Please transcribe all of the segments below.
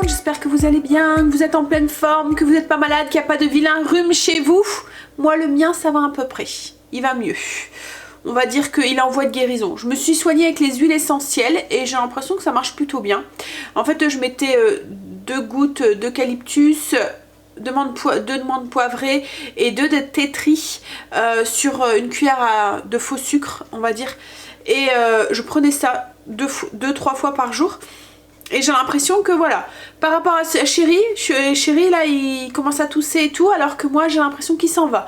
monde, j'espère que vous allez bien, que vous êtes en pleine forme, que vous n'êtes pas malade, qu'il n'y a pas de vilain rhume chez vous. Moi le mien ça va à peu près, il va mieux. On va dire qu'il est en voie de guérison. Je me suis soignée avec les huiles essentielles et j'ai l'impression que ça marche plutôt bien. En fait je mettais 2 gouttes d'eucalyptus, 2 de menthe poivrée et 2 de tétri sur une cuillère de faux sucre on va dire. Et je prenais ça 2-3 fois par jour. Et j'ai l'impression que voilà, par rapport à Chéri là il commence à tousser et tout, alors que moi j'ai l'impression qu'il s'en va.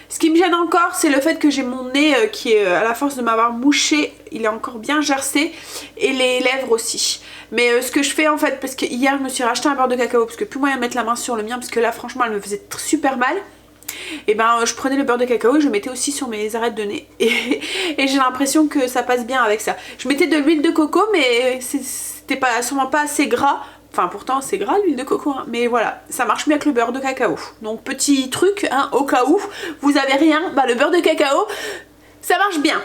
Ce qui me gêne encore, c'est le fait que j'ai mon nez qui est à la force de m'avoir mouché, il est encore bien gercé, et les lèvres aussi. Mais ce que je fais en fait, parce que hier je me suis racheté un beurre de cacao, parce que plus moyen de mettre la main sur le mien, parce que là franchement elle me faisait super mal. Et ben je prenais le beurre de cacao et je mettais aussi sur mes arêtes de nez. Et j'ai l'impression que ça passe bien avec ça. Je mettais de l'huile de coco, mais c'était sûrement pas assez gras. Enfin pourtant c'est gras l'huile de coco hein. Mais voilà, ça marche mieux avec le beurre de cacao. Donc petit truc hein, au cas où vous avez rien, bah le beurre de cacao ça marche bien.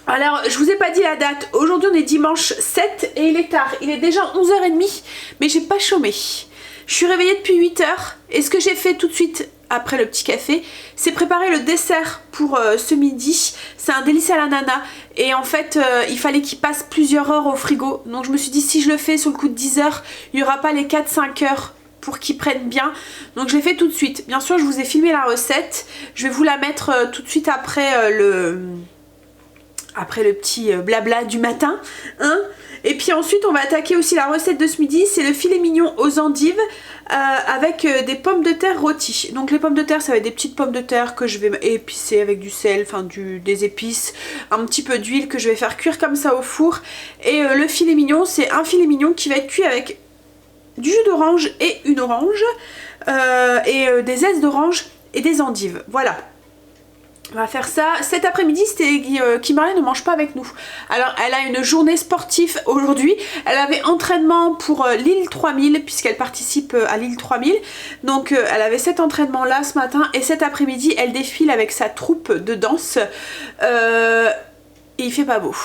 Alors je vous ai pas dit la date, aujourd'hui on est dimanche 7 et il est tard, il est déjà 11h30 mais j'ai pas chômé. Je suis réveillée depuis 8h et ce que j'ai fait tout de suite après le petit café, c'est préparer le dessert pour ce midi. C'est un délice à l'ananas et en fait il fallait qu'il passe plusieurs heures au frigo. Donc je me suis dit si je le fais sur le coup de 10 heures, il n'y aura pas les 4-5 heures pour qu'il prenne bien. Donc je l'ai fait tout de suite. Bien sûr je vous ai filmé la recette. Je vais vous la mettre tout de suite après le petit blabla du matin. Hein. Et puis ensuite on va attaquer aussi la recette de ce midi. C'est le filet mignon aux endives avec des pommes de terre rôties. Donc les pommes de terre ça va être des petites pommes de terre que je vais épicer avec du sel, enfin des épices, un petit peu d'huile que je vais faire cuire comme ça au four. Et le filet mignon c'est un filet mignon qui va être cuit avec du jus d'orange et une orange des zestes d'orange et des endives. Voilà. On va faire ça. Cet après-midi, Kimberly ne mange pas avec nous. Alors, elle a une journée sportive aujourd'hui. Elle avait entraînement pour l'île 3000, puisqu'elle participe à l'île 3000. Donc, elle avait cet entraînement-là ce matin. Et cet après-midi, elle défile avec sa troupe de danse. Et il fait pas beau.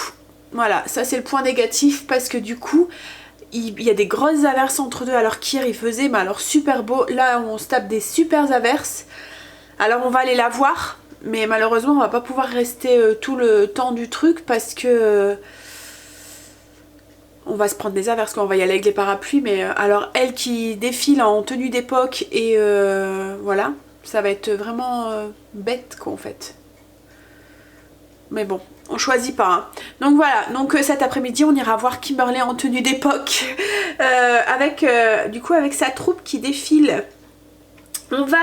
Voilà, ça c'est le point négatif, parce que du coup, il y a des grosses averses entre deux. Alors qu'hier, il faisait mais alors super beau. Là, on se tape des super averses. Alors, on va aller la voir. Mais malheureusement on va pas pouvoir rester tout le temps du truc parce que on va se prendre des averses quand on va y aller avec les parapluies. Mais alors elle qui défile en tenue d'époque et voilà, ça va être vraiment bête quoi en fait. Mais bon, on choisit pas hein. Donc voilà, donc cet après-midi on ira voir Kimberly en tenue d'époque avec du coup avec sa troupe qui défile. On va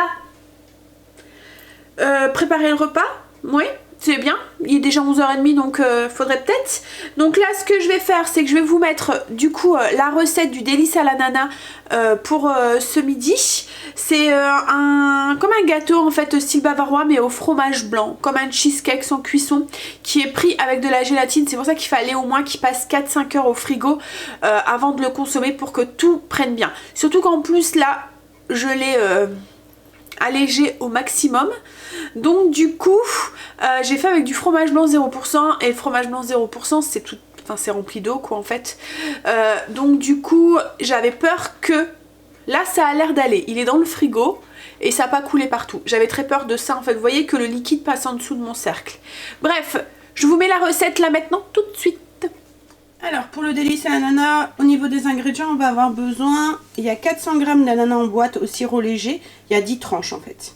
préparer le repas, oui, c'est bien, il est déjà 11h30 donc faudrait peut-être. Donc là ce que je vais faire c'est que je vais vous mettre du coup la recette du délice à l'ananas pour ce midi. C'est comme un gâteau en fait style bavarois mais au fromage blanc, comme un cheesecake sans cuisson qui est pris avec de la gélatine. C'est pour ça qu'il fallait au moins qu'il passe 4-5 heures au frigo avant de le consommer pour que tout prenne bien. Surtout qu'en plus là je l'ai allégé au maximum. Donc du coup j'ai fait avec du fromage blanc 0% et le fromage blanc 0% c'est tout, enfin c'est rempli d'eau quoi en fait. Donc du coup j'avais peur que là ça a l'air d'aller, il est dans le frigo et ça n'a pas coulé partout. J'avais très peur de ça en fait, vous voyez que le liquide passe en dessous de mon cercle. Bref, je vous mets la recette là maintenant tout de suite. Alors pour le délice à l'ananas, au niveau des ingrédients on va avoir besoin, il y a 400 g d'ananas en boîte au sirop léger, il y a 10 tranches en fait.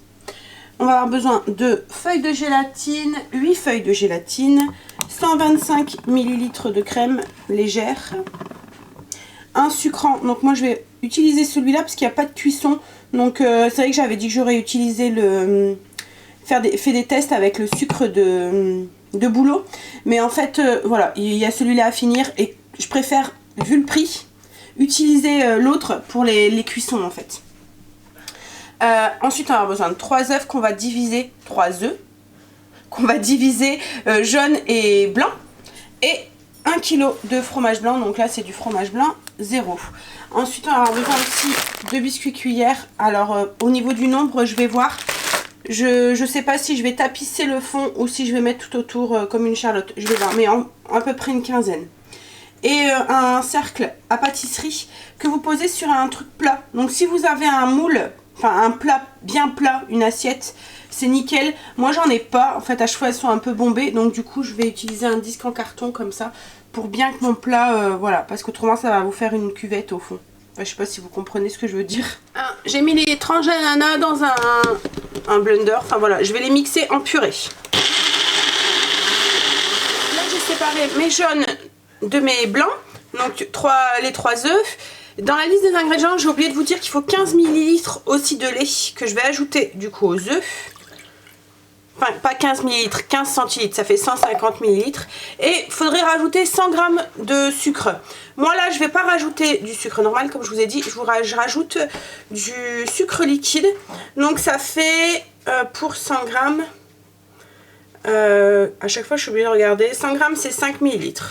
On va avoir besoin de feuilles de gélatine, 8 feuilles de gélatine, 125 ml de crème légère, un sucrant, donc moi je vais utiliser celui-là parce qu'il n'y a pas de cuisson, donc c'est vrai que j'avais dit que j'aurais utilisé fait des tests avec le sucre de bouleau, mais en fait voilà, il y a celui-là à finir et je préfère, vu le prix, utiliser l'autre pour les cuissons en fait. Ensuite on va avoir besoin de 3 œufs qu'on va diviser, 3 œufs qu'on va diviser jaune et blanc, et 1 kg de fromage blanc, donc là c'est du fromage blanc 0. Ensuite on va avoir besoin aussi de biscuits cuillères. Alors au niveau du nombre je vais voir, je sais pas si je vais tapisser le fond ou si je vais mettre tout autour comme une charlotte, je vais voir, mais à peu près une quinzaine. et un cercle à pâtisserie que vous posez sur un truc plat. Donc si vous avez un moule, enfin un plat bien plat, une assiette, c'est nickel. Moi j'en ai pas, en fait à chaque fois elles sont un peu bombées, donc du coup je vais utiliser un disque en carton comme ça pour bien que mon plat, voilà, parce qu'autrement ça va vous faire une cuvette au fond. Enfin, je sais pas si vous comprenez ce que je veux dire. J'ai mis les tranches d'ananas dans un blender, enfin voilà, je vais les mixer en purée. Là j'ai séparé mes jaunes de mes blancs, donc les 3 œufs. Dans la liste des ingrédients, j'ai oublié de vous dire qu'il faut 15 ml aussi de lait que je vais ajouter du coup aux œufs. Enfin, pas 15 ml, 15 centilitres, ça fait 150 ml. Et il faudrait rajouter 100 g de sucre. Moi là, je vais pas rajouter du sucre normal, comme je vous ai dit, je rajoute du sucre liquide. Donc ça fait pour 100 g, à chaque fois je suis obligée de regarder, 100 g c'est 5 ml.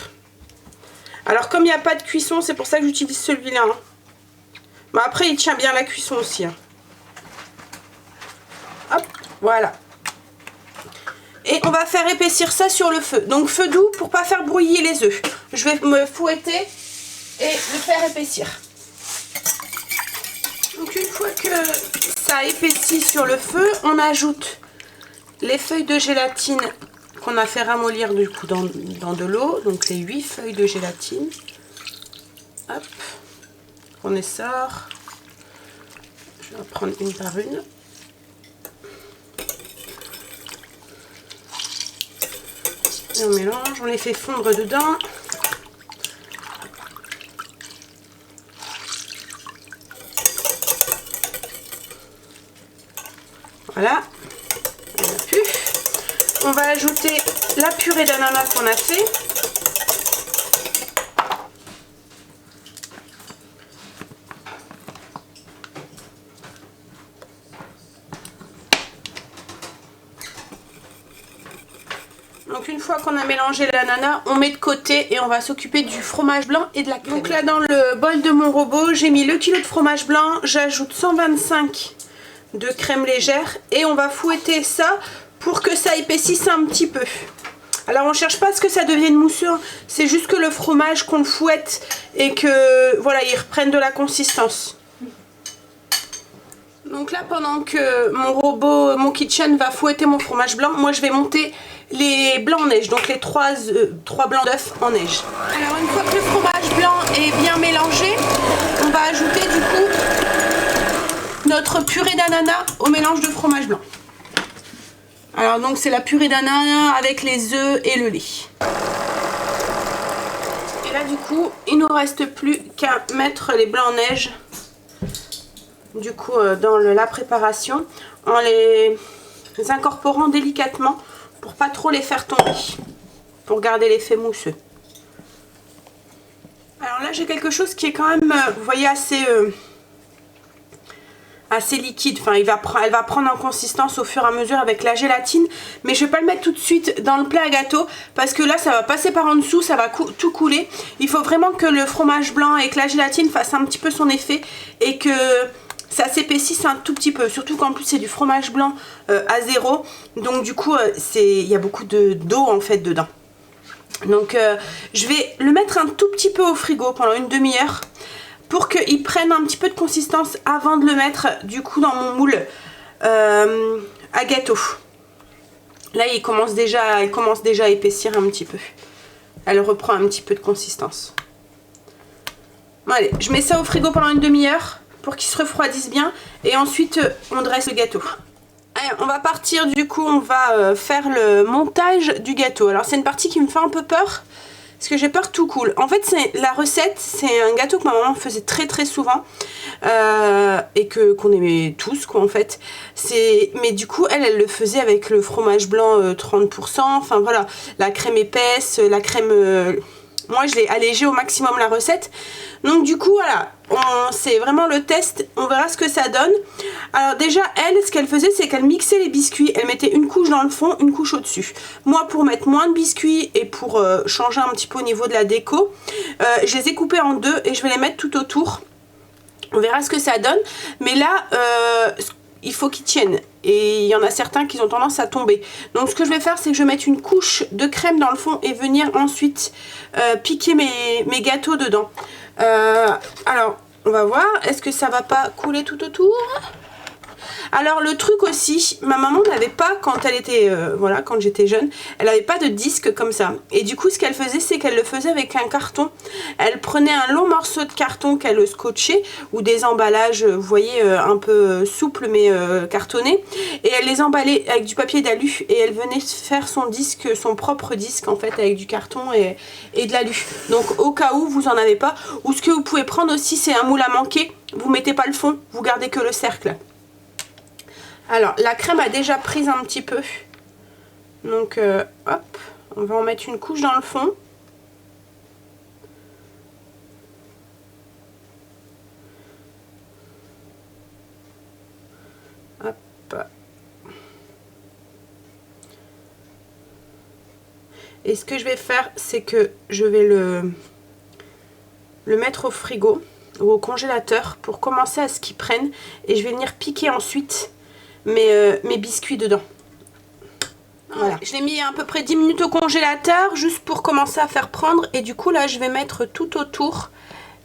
Alors comme il n'y a pas de cuisson, c'est pour ça que j'utilise celui-là. Hein. Mais après il tient bien la cuisson aussi. Hein. Hop, voilà. Et on va faire épaissir ça sur le feu. Donc feu doux pour pas faire brouiller les œufs. Je vais me fouetter et le faire épaissir. Donc une fois que ça a épaissi sur le feu, on ajoute les feuilles de gélatine qu'on a fait ramollir du coup dans de l'eau. Donc les 8 feuilles de gélatine. Hop. On les sort. Je vais en prendre une par une. Et on mélange, on les fait fondre dedans. Voilà. On a pu. On va ajouter la purée d'ananas qu'on a fait. Donc une fois qu'on a mélangé l'ananas, on met de côté et on va s'occuper du fromage blanc et de la crème. Donc là dans le bol de mon robot, j'ai mis le kilo de fromage blanc, j'ajoute 125 de crème légère et on va fouetter ça pour que ça épaississe un petit peu. Alors on cherche pas à ce que ça devienne mousseux, hein. C'est juste que le fromage qu'on le fouette et que voilà, il reprenne de la consistance. Donc là pendant que mon robot, mon kitchen va fouetter mon fromage blanc, moi je vais monter les blancs en neige, donc les 3 blancs d'œufs en neige. Alors une fois que le fromage blanc est bien mélangé, on va ajouter du coup notre purée d'ananas au mélange de fromage blanc. Alors donc c'est la purée d'ananas avec les œufs et le lait. Et là du coup il nous reste plus qu'à mettre les blancs en neige du coup dans la préparation en les incorporant délicatement pour pas trop les faire tomber, pour garder l'effet mousseux. Alors là j'ai quelque chose qui est quand même, vous voyez, assez liquide. Enfin, elle va prendre en consistance au fur et à mesure avec la gélatine, mais je vais pas le mettre tout de suite dans le plat à gâteau parce que là ça va passer par en dessous, ça va tout couler. Il faut vraiment que le fromage blanc et que la gélatine fassent un petit peu son effet et que ça s'épaississe un tout petit peu, surtout qu'en plus c'est du fromage blanc à 0, donc du coup il y a beaucoup d'eau en fait dedans. Donc je vais le mettre un tout petit peu au frigo pendant une demi-heure pour qu'il prenne un petit peu de consistance avant de le mettre du coup dans mon moule à gâteau. Là elle commence déjà à épaissir un petit peu, elle reprend un petit peu de consistance. Bon, allez, je mets ça au frigo pendant une demi-heure pour qu'il se refroidisse bien et ensuite on dresse le gâteau. Allez, on va partir du coup, on va faire le montage du gâteau. Alors c'est une partie qui me fait un peu peur parce que j'ai peur que tout coule. En fait la recette, c'est un gâteau que ma maman faisait très souvent et qu'on aimait tous quoi en fait. Mais du coup elle le faisait avec le fromage blanc 30%, enfin voilà, la crème épaisse, la crème... Moi je l'ai allégé au maximum la recette. Donc du coup voilà, c'est vraiment le test, on verra ce que ça donne. Alors déjà elle, ce qu'elle faisait c'est qu'elle mixait les biscuits, elle mettait une couche dans le fond, une couche au dessus. Moi pour mettre moins de biscuits et pour changer un petit peu au niveau de la déco, je les ai coupés en deux et je vais les mettre tout autour. On verra ce que ça donne. Mais là, il faut qu'ils tiennent. Et il y en a certains qui ont tendance à tomber. Donc ce que je vais faire, c'est que je vais mettre une couche de crème dans le fond et venir ensuite piquer mes gâteaux dedans. Alors, on va voir. Est-ce que ça va pas couler tout autour ? Alors le truc aussi, ma maman n'avait pas quand elle était, voilà, quand j'étais jeune, elle n'avait pas de disque comme ça. Et du coup ce qu'elle faisait, c'est qu'elle le faisait avec un carton. Elle prenait un long morceau de carton qu'elle scotchait, ou des emballages, vous voyez, un peu souples mais cartonnés. Et elle les emballait avec du papier d'alu et elle venait faire son disque, son propre disque en fait, avec du carton et de l'alu. Donc au cas où vous en avez pas, ou ce que vous pouvez prendre aussi, c'est un moule à manquer. Vous mettez pas le fond, vous gardez que le cercle. Alors, la crème a déjà pris un petit peu. Donc, hop, on va en mettre une couche dans le fond. Hop. Et ce que je vais faire, c'est que je vais le mettre au frigo ou au congélateur pour commencer à ce qu'il prenne. Et je vais venir piquer ensuite mes biscuits dedans. Voilà. Je l'ai mis à peu près 10 minutes au congélateur juste pour commencer à faire prendre. Et du coup là je vais mettre tout autour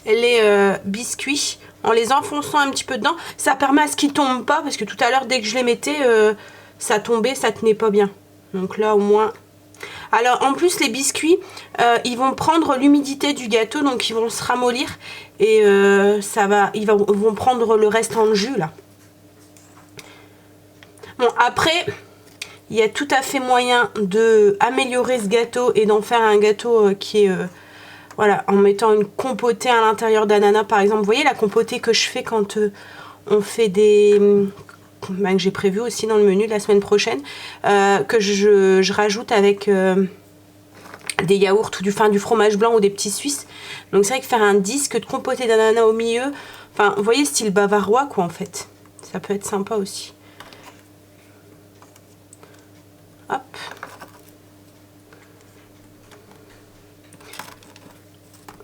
les biscuits en les enfonçant un petit peu dedans. Ça permet à ce qu'ils ne tombent pas, parce que tout à l'heure dès que je les mettais ça tombait, ça tenait pas bien. Donc là au moins... Alors en plus les biscuits ils vont prendre l'humidité du gâteau, donc ils vont se ramollir et ils vont prendre le reste en jus là. Bon, après, il y a tout à fait moyen d'améliorer ce gâteau et d'en faire un gâteau qui est, voilà, en mettant une compotée à l'intérieur d'ananas, par exemple. Vous voyez la compotée que je fais quand on fait des... que j'ai prévu aussi dans le menu de la semaine prochaine, que je rajoute avec des yaourts ou du fromage blanc ou des petits suisses. Donc c'est vrai que faire un disque de compotée d'ananas au milieu, enfin, vous voyez, style bavarois, quoi, en fait. Ça peut être sympa aussi. Hop.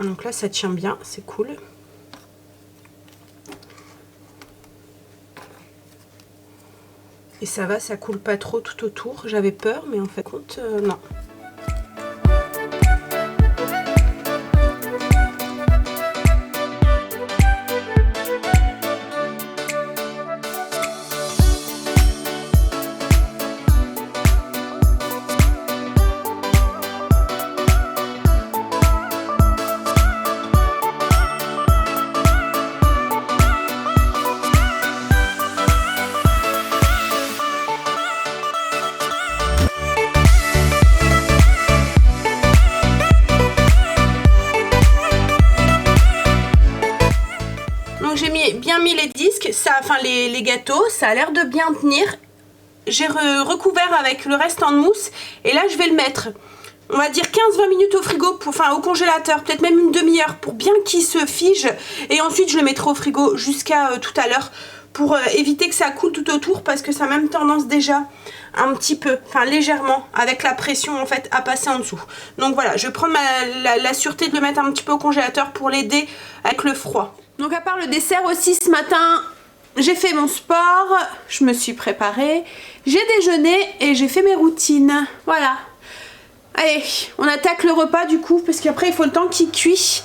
Donc là ça tient bien, c'est cool. Et ça va, ça coule pas trop tout autour. J'avais peur mais en fait compte non. Bien mis les disques, enfin les gâteaux, ça a l'air de bien tenir. J'ai recouvert avec le reste en mousse et là je vais le mettre, on va dire 15-20 minutes au frigo, au congélateur, peut-être même une demi-heure pour bien qu'il se fige, et ensuite je le mettrai au frigo jusqu'à tout à l'heure pour éviter que ça coule tout autour, parce que ça a même tendance déjà un petit peu, enfin légèrement, avec la pression en fait à passer en dessous. Donc voilà, je vais prendre la sûreté de le mettre un petit peu au congélateur pour l'aider avec le froid. Donc à part le dessert aussi ce matin, j'ai fait mon sport, je me suis préparée, j'ai déjeuné et j'ai fait mes routines. Voilà. Allez, on attaque le repas du coup, parce qu'après il faut le temps qu'il cuit.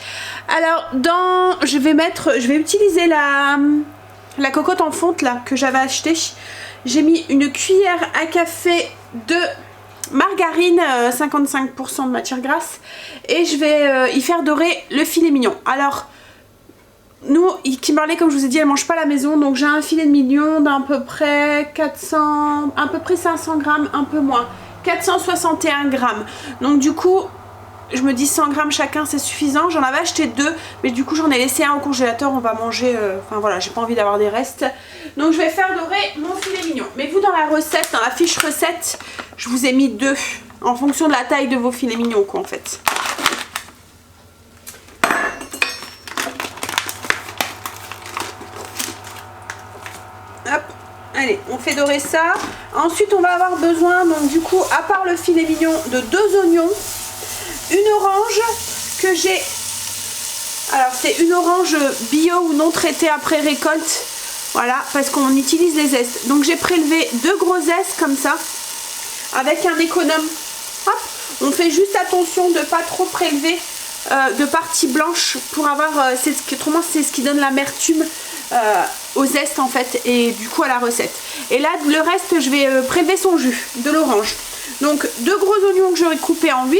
Alors je vais utiliser la cocotte en fonte là que j'avais achetée. J'ai mis une cuillère à café de margarine, 55% de matière grasse, et je vais y faire dorer le filet mignon. Alors nous, Kimberley, comme je vous ai dit, elle mange pas à la maison, donc j'ai un filet de mignon d'à peu près 500 grammes, un peu moins, 461 grammes. Donc du coup, je me dis 100 grammes chacun, c'est suffisant. J'en avais acheté 2, mais du coup j'en ai laissé un au congélateur, on va manger, enfin voilà, j'ai pas envie d'avoir des restes. Donc je vais faire dorer mon filet mignon. Mais vous, dans la recette, dans la fiche recette, je vous ai mis 2, en fonction de la taille de vos filets mignons, quoi, en fait. Hop, allez, on fait dorer ça. Ensuite, on va avoir besoin, donc du coup, à part le filet mignon, de 2 oignons, une orange que j'ai... Alors, c'est une orange bio ou non traitée après récolte. Voilà, parce qu'on utilise les zestes. Donc j'ai prélevé 2 gros zestes comme ça, avec un économe. Hop, on fait juste attention de ne pas trop prélever de parties blanches pour avoir, autrement c'est ce qui donne l'amertume au zeste en fait, et du coup à la recette. Et là le reste je vais prélever son jus, de l'orange. Donc 2 gros oignons que j'aurais coupés en 8,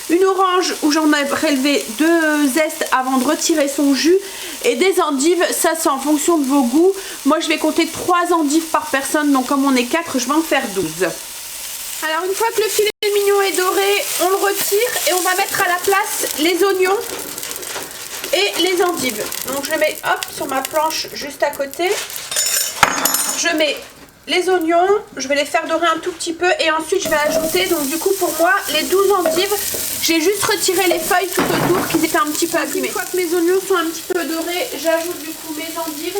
une orange où j'en ai prélevé 2 zestes avant de retirer son jus, et des endives, ça c'est en fonction de vos goûts. Moi je vais compter 3 endives par personne, donc comme on est 4 je vais en faire 12. Alors une fois que le filet mignon est doré, on le retire et on va mettre à la place les oignons et les endives. Donc je le mets hop sur ma planche juste à côté. Je mets les oignons, je vais les faire dorer un tout petit peu et ensuite je vais ajouter, donc du coup pour moi les 12 endives, j'ai juste retiré les feuilles tout autour qui étaient un petit peu abîmées. Une fois que mes oignons sont un petit peu dorés, j'ajoute du coup mes endives.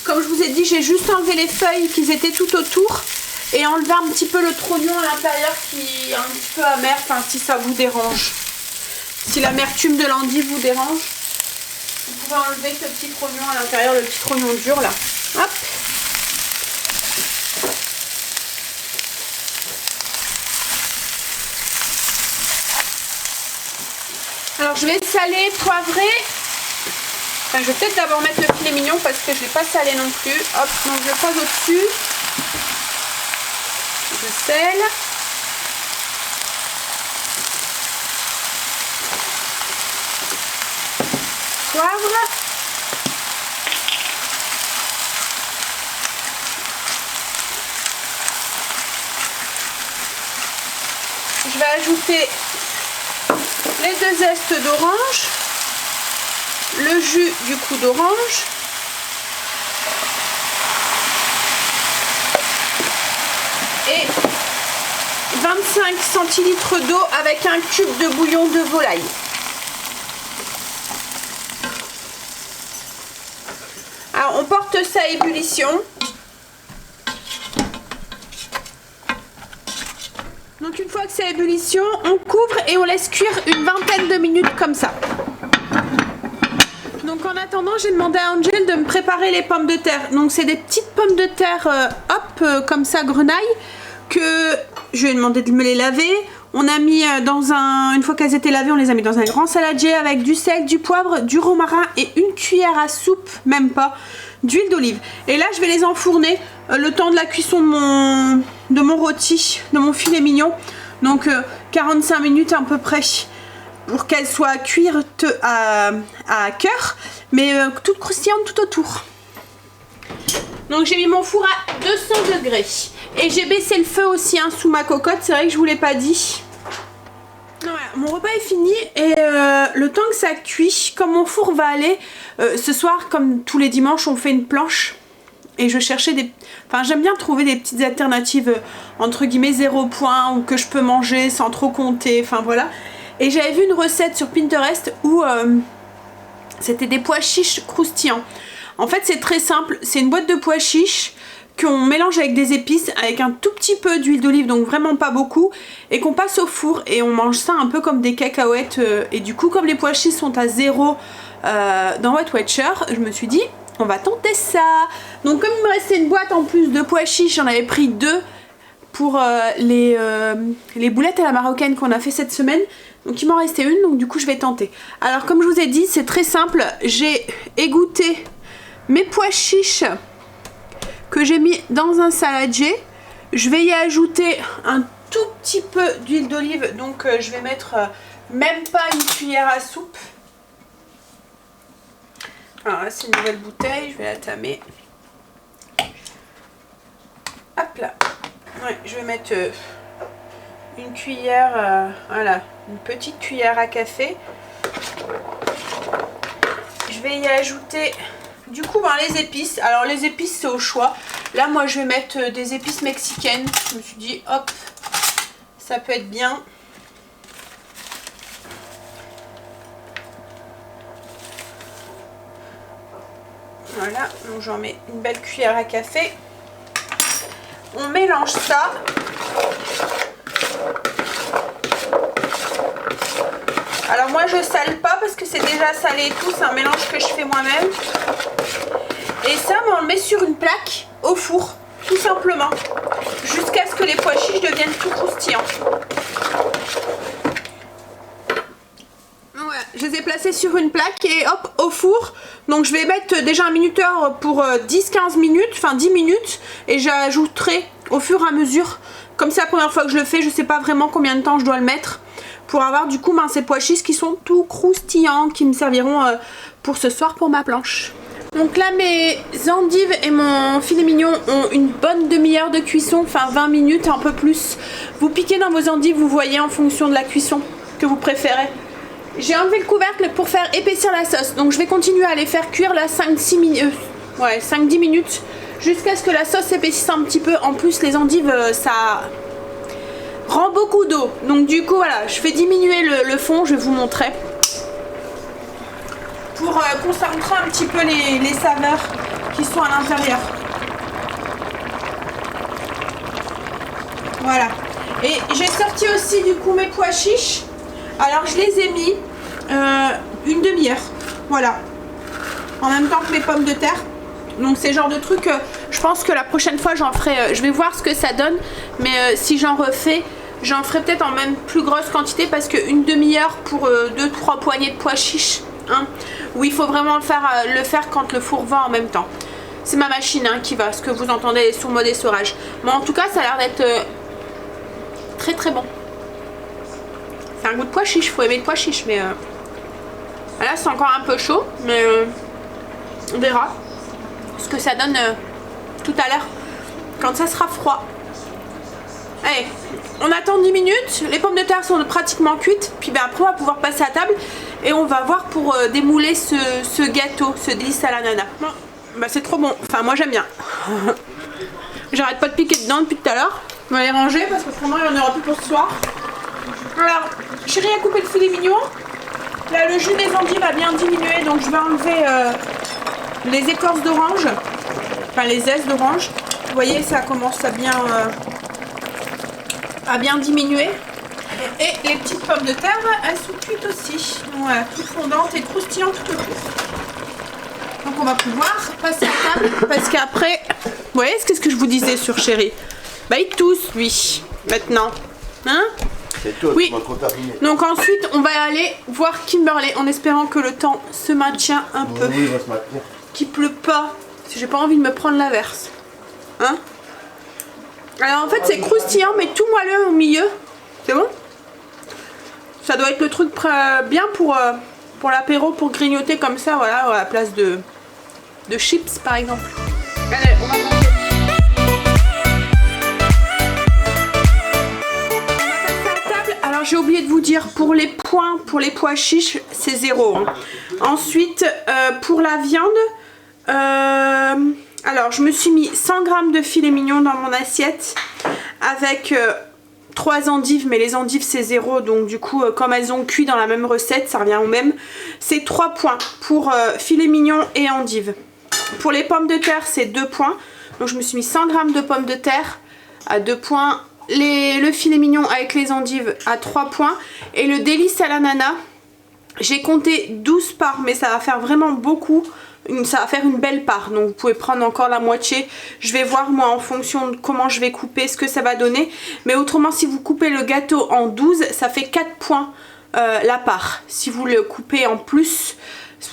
Comme je vous ai dit, j'ai juste enlevé les feuilles qui étaient tout autour et enlever un petit peu le trognon à l'intérieur qui est un petit peu amer, enfin si ça vous dérange. Si l'amertume de l'endive vous dérange, vous pouvez enlever ce petit trognon à l'intérieur, le petit trognon dur là. Hop. Alors je vais saler, poivrer. Enfin, je vais peut-être d'abord mettre le filet mignon parce que je ne l'ai pas salé non plus. Hop, donc je le pose au-dessus. Je sèle. Poivre. Je vais ajouter les 2 zestes d'orange, le jus du coup d'orange, et 25 centilitres d'eau avec un cube de bouillon de volaille. Alors on porte ça à ébullition. Donc une fois que c'est à ébullition, on couvre et on laisse cuire une vingtaine de minutes comme ça. Donc en attendant, j'ai demandé à Angel de me préparer les pommes de terre. Donc c'est des petites pommes de terre comme ça grenaille, que je lui ai demandé de me les laver. On a mis une fois qu'elles étaient lavées, on les a mis dans un grand saladier avec du sel, du poivre, du romarin et une cuillère à soupe, même pas, d'huile d'olive. Et là je vais les enfourner le temps de la cuisson de mon rôti, de mon filet mignon. Donc 45 minutes à peu près pour qu'elles soient cuites à cœur, mais toutes croustillantes tout autour. Donc j'ai mis mon four à 200 degrés et j'ai baissé le feu aussi sous ma cocotte, c'est vrai que je vous l'ai pas dit. Voilà, mon repas est fini et le temps que ça cuit, comme mon four va aller, ce soir comme tous les dimanches on fait une planche et je cherchais j'aime bien trouver des petites alternatives entre guillemets 0 point ou que je peux manger sans trop compter, enfin voilà. Et j'avais vu une recette sur Pinterest où c'était des pois chiches croustillants. En fait c'est très simple, c'est une boîte de pois chiches qu'on mélange avec des épices, avec un tout petit peu d'huile d'olive, donc vraiment pas beaucoup, et qu'on passe au four et on mange ça un peu comme des cacahuètes. Et du coup comme les pois chiches sont à 0 dans Weight Watcher, je me suis dit on va tenter ça. Donc comme il me restait une boîte en plus de pois chiches, j'en avais pris 2 pour les boulettes à la marocaine qu'on a fait cette semaine. Donc il m'en restait une, donc du coup je vais tenter. Alors comme je vous ai dit, c'est très simple, j'ai égoutté mes pois chiches que j'ai mis dans un saladier. Je vais y ajouter un tout petit peu d'huile d'olive, donc je vais mettre même pas une cuillère à soupe. Alors là c'est une nouvelle bouteille, je vais la tamer. Hop là. Ouais, je vais mettre une cuillère, voilà, une petite cuillère à café. Je vais y ajouter du coup les épices. Alors les épices c'est au choix. Là moi je vais mettre des épices mexicaines. Je me suis dit hop, ça peut être bien. Voilà, donc j'en mets une belle cuillère à café. On mélange ça. Alors moi je sale pas parce que c'est déjà salé et tout, c'est un mélange que je fais moi-même. Et ça, on le met sur une plaque au four, tout simplement, jusqu'à ce que les pois chiches deviennent tout croustillants. Voilà, je les ai placés sur une plaque et hop, au four. Donc je vais mettre déjà un minuteur pour 10-15 minutes, enfin 10 minutes, et j'ajouterai au fur et à mesure. Comme c'est la première fois que je le fais, je sais pas vraiment combien de temps je dois le mettre pour avoir du coup ces pois chiches qui sont tout croustillants, qui me serviront pour ce soir pour ma planche. Donc là mes endives et mon filet mignon ont une bonne demi-heure de cuisson, enfin 20 minutes, un peu plus. Vous piquez dans vos endives, vous voyez en fonction de la cuisson que vous préférez. J'ai enlevé le couvercle pour faire épaissir la sauce, donc je vais continuer à les faire cuire là 5-10 minutes jusqu'à ce que la sauce s'épaississe un petit peu. En plus les endives ça rend beaucoup d'eau, donc du coup voilà, je fais diminuer le fond, je vais vous montrer pour concentrer un petit peu les saveurs qui sont à l'intérieur. Voilà, et j'ai sorti aussi du coup mes pois chiches. Alors je les ai mis une demi-heure, voilà, en même temps que mes pommes de terre. Donc c'est le genre de truc, je pense que la prochaine fois j'en ferai, je vais voir ce que ça donne. Mais si j'en refais, j'en ferai peut-être en même plus grosse quantité, parce qu'une demi-heure pour 2-3 poignées de pois chiches, hein, où il faut vraiment le faire quand le four va en même temps. C'est ma machine qui va, ce que vous entendez, les sourds et essorage. Mais en tout cas ça a l'air d'être très très bon. C'est un goût de pois chiche, faut aimer le pois chiche, mais là c'est encore un peu chaud, mais on verra ce que ça donne tout à l'heure quand ça sera froid. Allez, on attend 10 minutes, les pommes de terre sont pratiquement cuites, puis après on va pouvoir passer à table et on va voir pour démouler ce gâteau, ce délice à l'ananas. Bon, bah c'est trop bon, enfin moi j'aime bien. J'arrête pas de piquer dedans depuis tout à l'heure. On va les ranger parce que autrement il n'y en aura plus pour ce soir. Alors, chérie a coupé le filet mignon. Là, le jus des endives a bien diminué, donc je vais enlever les écorces d'orange, enfin les zestes d'orange. Vous voyez, ça commence à bien diminuer. Et les petites pommes de terre, elles sont cuites aussi. Voilà, toutes fondantes et croustillantes tout autour. Donc on va pouvoir passer à table, parce qu'après, vous voyez, qu'est-ce que je vous disais sur chérie? Bah il tousse lui, maintenant. Hein? Oui, donc ensuite on va aller voir Kimberley en espérant que le temps se maintient un peu, qu'il pleut pas, parce que j'ai pas envie de me prendre l'averse. Hein? Alors en fait c'est croustillant mais tout moelleux au milieu, c'est bon? Ça doit être le truc bien pour l'apéro, pour grignoter comme ça, voilà, à la place de chips par exemple. Allez, on va manger. J'ai oublié de vous dire, pour les points, pour les pois chiches, c'est 0. Hein. Ensuite, pour la viande, alors je me suis mis 100 g de filet mignon dans mon assiette avec 3 endives, mais les endives c'est 0, donc du coup, comme elles ont cuit dans la même recette, ça revient au même. C'est 3 points pour filet mignon et endives. Pour les pommes de terre, c'est 2 points. Donc je me suis mis 100 g de pommes de terre à 2 points. Le filet mignon avec les endives à 3 points. Et le délice à l'ananas, j'ai compté 12 parts, mais ça va faire vraiment beaucoup. Ça va faire une belle part, donc vous pouvez prendre encore la moitié. Je vais voir moi en fonction de comment je vais couper, ce que ça va donner. Mais autrement, si vous coupez le gâteau en 12, ça fait 4 points la part. Si vous le coupez en plus,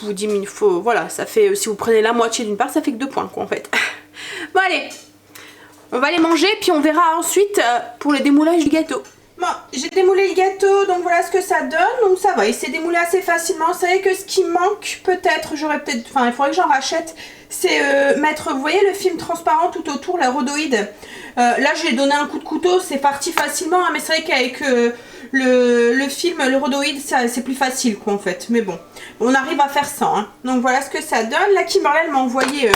vous dites, il faut, voilà, ça fait, si vous prenez la moitié d'une part, ça fait que 2 points quoi en fait. Bon allez, on va les manger, puis on verra ensuite pour le démoulage du gâteau. Bon, j'ai démoulé le gâteau, donc voilà ce que ça donne. Donc ça va, il s'est démoulé assez facilement. Vous savez que ce qui manque, peut-être, enfin il faudrait que j'en rachète, c'est mettre, vous voyez le film transparent tout autour, la rhodoïde. Là j'ai donné un coup de couteau, c'est parti facilement, hein, mais c'est vrai qu'avec le film, le rhodoïde, c'est plus facile quoi en fait. Mais bon, on arrive à faire ça. Hein. Donc voilà ce que ça donne. La Kimberley, elle m'a envoyé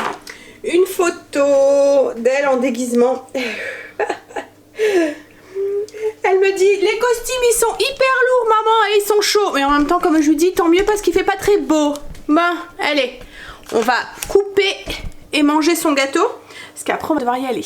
une photo d'elle en déguisement. Elle me dit, les costumes ils sont hyper lourds maman et ils sont chauds. Mais en même temps comme je lui dis, tant mieux parce qu'il fait pas très beau. Bon, allez, on va couper et manger son gâteau. Parce qu'après on va devoir y aller.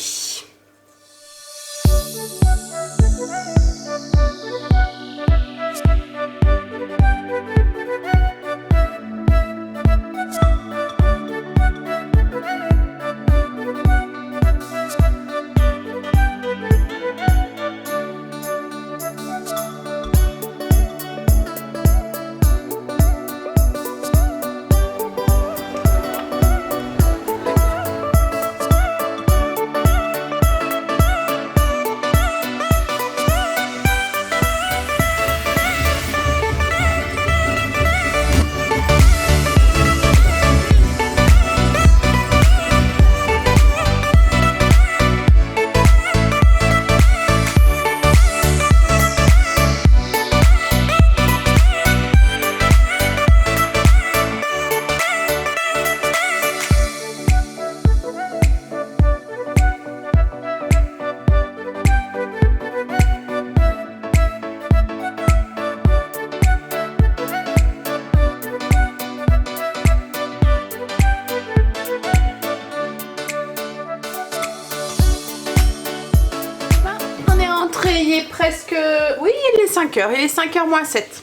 est presque... Oui, il est 5h. Il est 5h moins 7.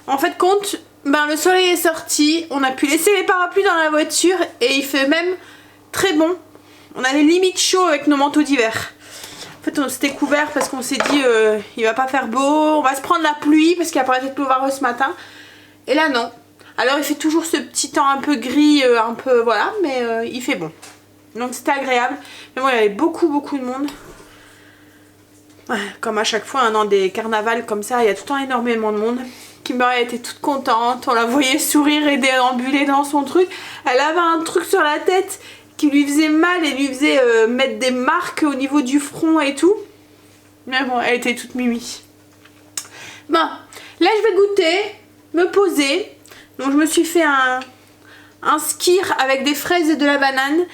En fait, compte, ben, le soleil est sorti. On a pu laisser les parapluies dans la voiture. Et il fait même très bon. On a les limites chauds avec nos manteaux d'hiver. En fait, on s'était couvert parce qu'on s'est dit il va pas faire beau. On va se prendre la pluie parce qu'il a paraît pleuvoir ce matin. Et là, non. Alors, il fait toujours ce petit temps un peu gris, un peu... Voilà, mais il fait bon. Donc, c'était agréable. Mais bon, il y avait beaucoup de monde. Ouais, comme à chaque fois, hein, dans des carnavals comme ça, il y a tout le temps énormément de monde. Kimberly était toute contente, on la voyait sourire et déambuler dans son truc. Elle avait un truc sur la tête qui lui faisait mal et lui faisait mettre des marques au niveau du front et tout. Mais bon, elle était toute mimi. Bon, là je vais goûter, me poser. Donc je me suis fait un skyr avec des fraises et de la banane.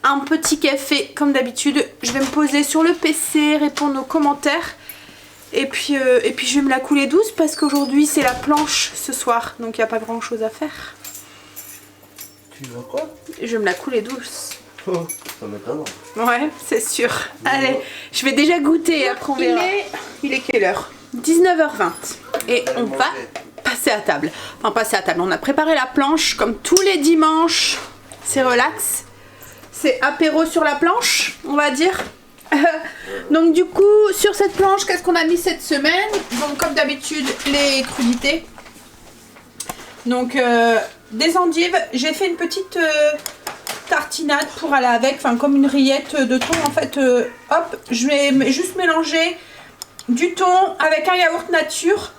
Un petit café comme d'habitude. Je vais me poser sur le PC, répondre aux commentaires. Et puis je vais me la couler douce parce qu'aujourd'hui c'est la planche ce soir. Donc il n'y a pas grand chose à faire. Tu veux quoi? Je vais me la couler douce. Oh, ça m'étonne. Ouais, c'est sûr. Allez, je vais déjà goûter et après on verra. Il est quelle heure? 19h20. Et on va passer à table. Enfin passer à table. On a préparé la planche comme tous les dimanches. C'est relax. C'est apéro sur la planche, on va dire. Donc du coup, sur cette planche, qu'est-ce qu'on a mis cette semaine? Donc comme d'habitude, les crudités. Donc des endives. J'ai fait une petite tartinade pour aller avec, enfin comme une rillette de thon en fait. Hop, je vais juste mélanger du thon avec un yaourt nature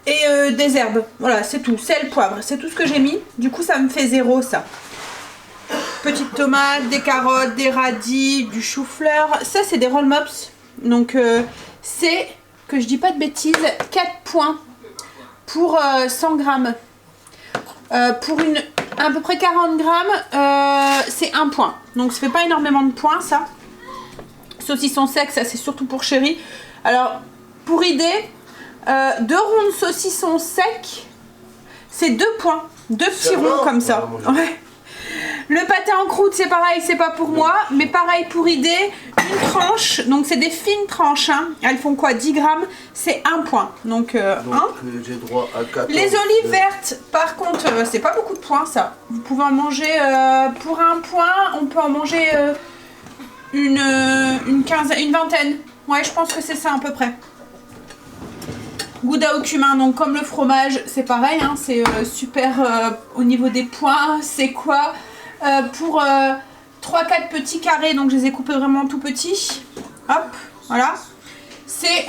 et des herbes. Voilà, c'est tout. Sel, poivre, c'est tout ce que j'ai mis. Du coup, ça me fait 0 ça. Petites tomates, des carottes, des radis, du chou-fleur. Ça, c'est des roll mops. Donc, c'est, que je dis pas de bêtises, 4 points pour 100 grammes. Pour à peu près 40 grammes, c'est 1 point. Donc, ça fait pas énormément de points, ça. Saucisson sec, ça, c'est surtout pour chéri. Alors, pour idée, 2 ronds de saucisson sec, c'est 2 points. 2 petits ronds comme ça. Ouais. Le pâté en croûte, c'est pareil, c'est pas pour moi. Mais pareil pour idée, une tranche. Donc, c'est des fines tranches. Hein. Elles font quoi? 10 grammes, c'est 1 point. Donc j'ai droit à 14. Les olives vertes, par contre, c'est pas beaucoup de points, ça. Vous pouvez en manger pour 1 point. On peut en manger une vingtaine. Ouais, je pense que c'est ça à peu près. Gouda au cumin, donc comme le fromage, c'est pareil, hein, c'est super au niveau des points. C'est quoi pour 3-4 petits carrés, donc je les ai coupés vraiment tout petits. Hop, voilà. C'est,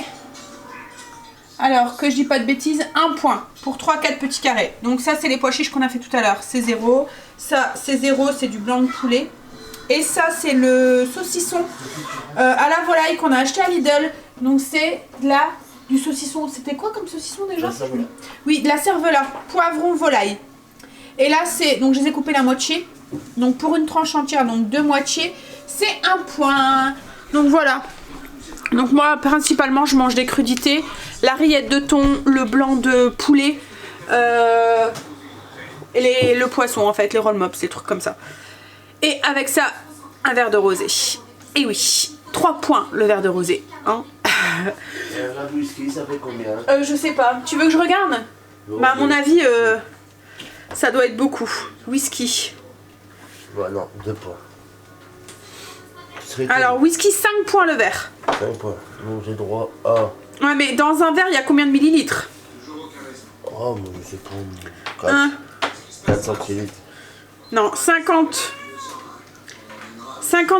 alors que je dis pas de bêtises, 1 point pour 3-4 petits carrés. Donc ça, c'est les pois chiches qu'on a fait tout à l'heure, c'est 0. Ça, c'est 0, c'est du blanc de poulet. Et ça, c'est le saucisson à la volaille qu'on a acheté à Lidl. Donc c'est du saucisson. C'était quoi comme saucisson déjà? Oui, de la cervela, poivron volaille. Et là, c'est, donc je les ai coupés la moitié. Donc pour une tranche entière, donc 2 moitiés, c'est 1 point. Donc voilà. Donc moi, principalement, je mange des crudités. La rillette de thon, le blanc de poulet, et le poisson en fait, les roll mops, des trucs comme ça. Et avec ça, un verre de rosé. Et oui, 3 points le verre de rosé. Hein. La whisky, ça fait combien? Je sais pas. Tu veux que je regarde? Bah à mon avis, ça doit être beaucoup. Whisky. Ouais, non, 2 points. Alors whisky, 5 points le verre. 5 points. Donc j'ai droit à... Ouais, mais dans un verre, il y a combien de millilitres? Oh, mais c'est pour 4 centilitres. Non, 50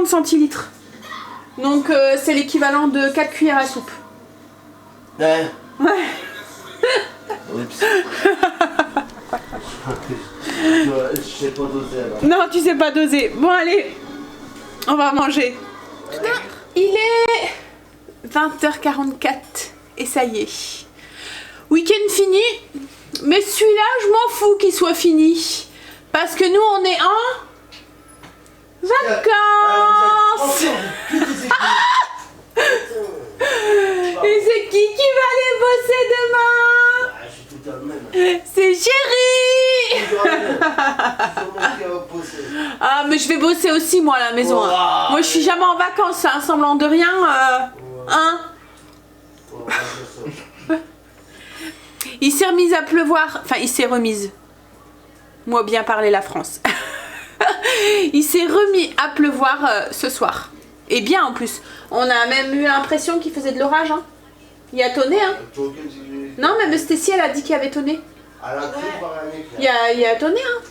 centilitres. Donc c'est l'équivalent de 4 cuillères à soupe. Ouais. Oups. Je sais pas doser alors. Non, tu sais pas doser. Bon, allez, on va manger. Il est 20h44 et ça y est. Week-end fini, mais celui-là, je m'en fous qu'il soit fini. Parce que nous, on est en vacances. Et c'est qui va aller bosser demain? Je suis tout le même. C'est Chéri. Ah, mais je vais bosser aussi, moi, à la maison. Hein. Moi, je suis jamais en vacances, hein, semblant de rien. Hein? on va dire ça. Il s'est remis à pleuvoir. Enfin, il s'est remise. Moi, bien parler la France. Il s'est remis à pleuvoir ce soir. Et bien en plus. On a même eu l'impression qu'il faisait de l'orage. Hein. Il y a tonné. Hein. Non, même Stécie, elle a dit qu'il y avait tonné. Il y a tonné. Hein.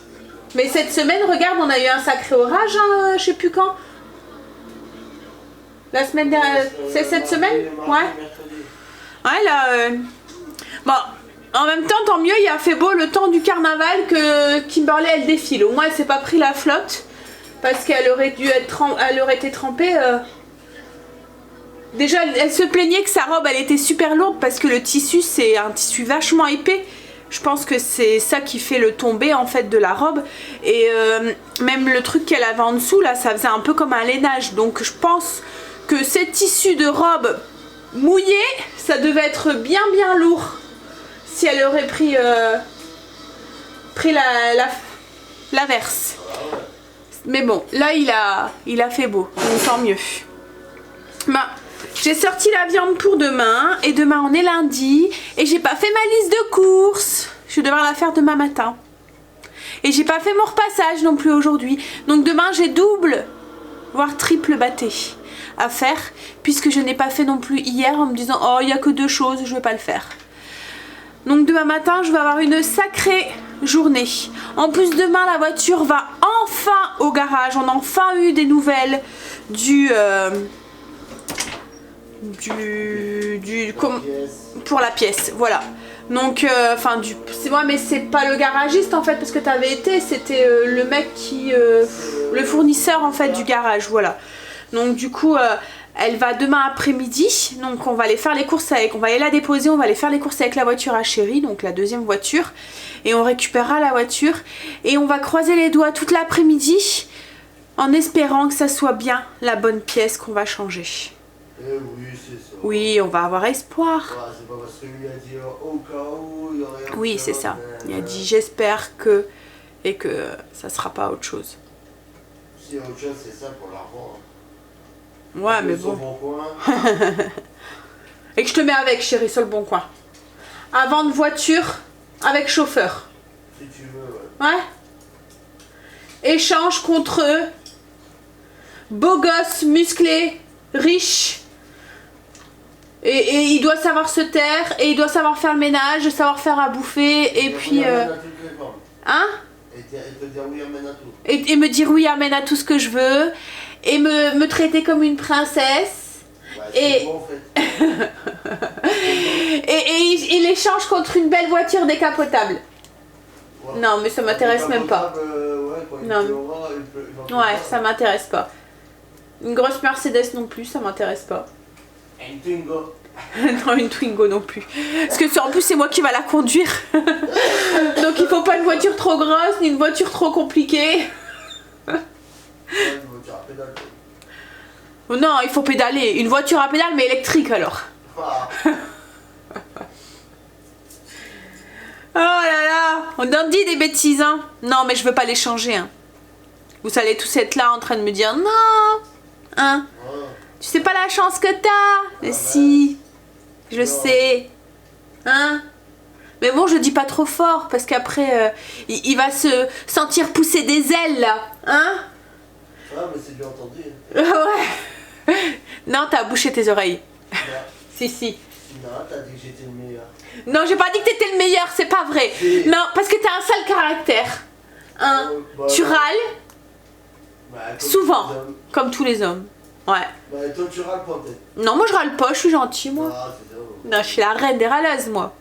Mais cette semaine, regarde, on a eu un sacré orage. Hein, je sais plus quand. La semaine dernière. C'est cette semaine? Ouais. Ouais, là. Bon. En même temps, tant mieux, il a fait beau le temps du carnaval que Kimberly, elle défile. Au moins, elle s'est pas pris la flotte. Parce qu'elle aurait dû être elle aurait été trempée. Déjà, elle se plaignait que sa robe, elle était super lourde. Parce que le tissu, c'est un tissu vachement épais. Je pense que c'est ça qui fait le tombé, en fait, de la robe. Et même le truc qu'elle avait en dessous, là, ça faisait un peu comme un lainage. Donc, je pense que ces tissus de robe mouillés, ça devait être bien, bien lourd. Si elle aurait pris l'averse. Mais bon, là il a fait beau, donc tant mieux. Bah, j'ai sorti la viande pour demain, et demain on est lundi, et j'ai pas fait ma liste de courses. Je vais devoir la faire demain matin. Et j'ai pas fait mon repassage non plus aujourd'hui. Donc demain j'ai double, voire triple bâté à faire, puisque je n'ai pas fait non plus hier en me disant oh il y a que 2 choses, je vais pas le faire. Donc demain matin, je vais avoir une sacrée journée. En plus, demain, la voiture va enfin au garage. On a enfin eu des nouvelles pour la pièce. Voilà. Donc, c'est moi, mais c'est pas le garagiste en fait, parce que t'avais été, c'était le mec qui, le fournisseur en fait du garage. Voilà. Donc du coup. Elle va demain après-midi, donc on va aller faire les courses avec, on va aller la déposer, on va aller faire les courses avec la voiture à Chérie, donc la deuxième voiture, et on récupérera la voiture, et on va croiser les doigts toute l'après-midi, en espérant que ça soit bien la bonne pièce qu'on va changer. Oui, c'est ça. Oui, on va avoir espoir. Ouais, c'est pas parce que lui a dit au cas où il y aurait. Oui, c'est ça. Il a dit j'espère que, et que ça sera pas autre chose. Si autre chose, c'est ça pour l'argent. Ouais, mais bon. Et que je te mets avec, chérie, sur le bon coin. Avant de voiture, avec chauffeur. Si tu veux, ouais. Ouais. Échange contre beau gosse, musclé, riche. Et il doit savoir se taire, et il doit savoir faire le ménage, savoir faire à bouffer, et puis... Hein? Et te dire oui, amène à tout. Et me dire oui, amène à tout ce que je veux. Et me traiter comme une princesse. Ouais, bon, en fait. et il échange contre une belle voiture décapotable. Ouais. Non, mais ça m'intéresse même pas. Ouais, ça m'intéresse pas. Une grosse Mercedes non plus, ça m'intéresse pas. Une Twingo. Non, une Twingo non plus. Parce que en plus, c'est moi qui va la conduire. Donc il faut pas une voiture trop grosse, ni une voiture trop compliquée. Oh non, il faut pédaler. Une voiture à pédale, mais électrique alors. Oh là là, on en dit des bêtises, hein. Non, mais je veux pas les changer, hein. Vous allez tous être là en train de me dire non, hein. Tu sais pas la chance que t'as. Mais si, je sais, hein. Mais bon, je dis pas trop fort parce qu'après, il va se sentir pousser des ailes là, hein. Ah, mais c'est bien entendu. Ouais. Non, t'as bouché tes oreilles. Si, si. Non, t'as dit que j'étais le meilleur. Non, j'ai pas dit que t'étais le meilleur, c'est pas vrai. Si. Non, parce que t'as un sale caractère. Hein, tu râles. Souvent, comme tous les hommes. Ouais. Bah, toi, tu râles pas, peut-être. Non, moi je râle pas, je suis gentille, moi. Ah, c'est ça. Non, je suis la reine des râleuses, moi.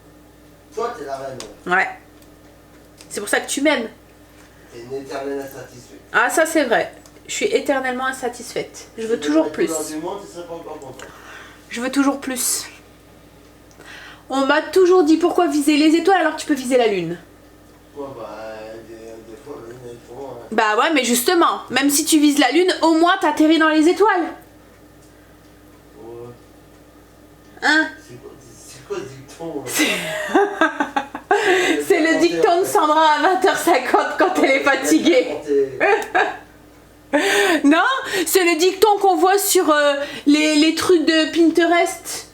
Toi, t'es la reine. Ouais. C'est pour ça que tu m'aimes. T'es une éternelle insatisfaite. Ah, ça, c'est vrai. Je suis éternellement insatisfaite. Je veux toujours plus. Je veux toujours plus. On m'a toujours dit pourquoi viser les étoiles alors que tu peux viser la lune. Ouais, bah, des fois, la lune est trop loin. Hein. Bah ouais, mais justement, même si tu vises la lune, au moins t'atterris dans les étoiles. Ouais. Hein? C'est quoi ce dicton? C'est le dicton de Sandra à 20h50 quand elle est fatiguée. Non, c'est le dicton qu'on voit sur les trucs de Pinterest.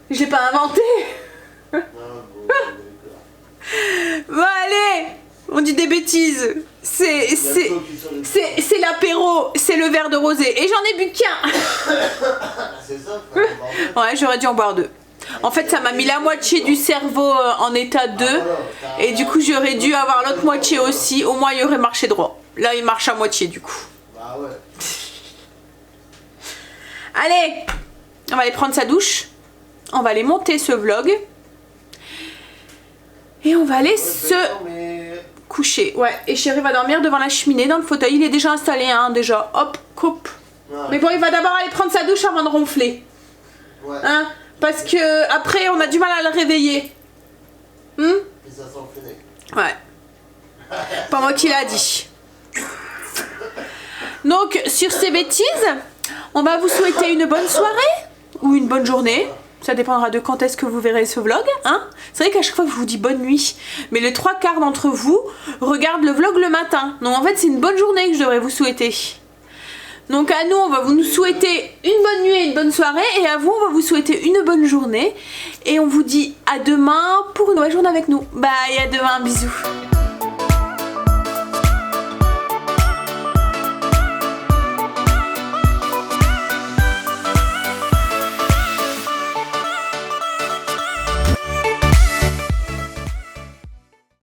Je l'ai pas inventé. Ah, bon, d'accord. Bon allez, on dit des bêtises. C'est l'apéro, c'est le verre de rosé. Et j'en ai bu qu'un. C'est ça, frère, bordel. Ouais, j'aurais dû en boire 2. En fait, ça m'a mis la moitié du cerveau en état 2. Et du coup, j'aurais dû avoir l'autre moitié aussi. Au moins, il aurait marché droit. Là, il marche à moitié du coup. Bah ouais. Allez, on va aller prendre sa douche. On va aller monter ce vlog. Et on va aller se coucher. Ouais, et Chéri va dormir devant la cheminée dans le fauteuil. Il est déjà installé, hein, déjà. Hop, coupe. Ouais. Mais bon, il va d'abord aller prendre sa douche avant de ronfler. Ouais. Hein, parce que après, on a du mal à le réveiller. Et ça sent le fennec. Ouais. Pas moi qui l'a dit. Donc, sur ces bêtises, on va vous souhaiter une bonne soirée ou une bonne journée. Ça dépendra de quand est-ce que vous verrez ce vlog. Hein, c'est vrai qu'à chaque fois que je vous dis bonne nuit, mais les 3/4 d'entre vous regardent le vlog le matin. Donc en fait, c'est une bonne journée que je devrais vous souhaiter. Donc à nous, on va vous souhaiter une bonne nuit et une bonne soirée. Et à vous, on va vous souhaiter une bonne journée. Et on vous dit à demain pour une nouvelle journée avec nous. Bye, à demain, bisous.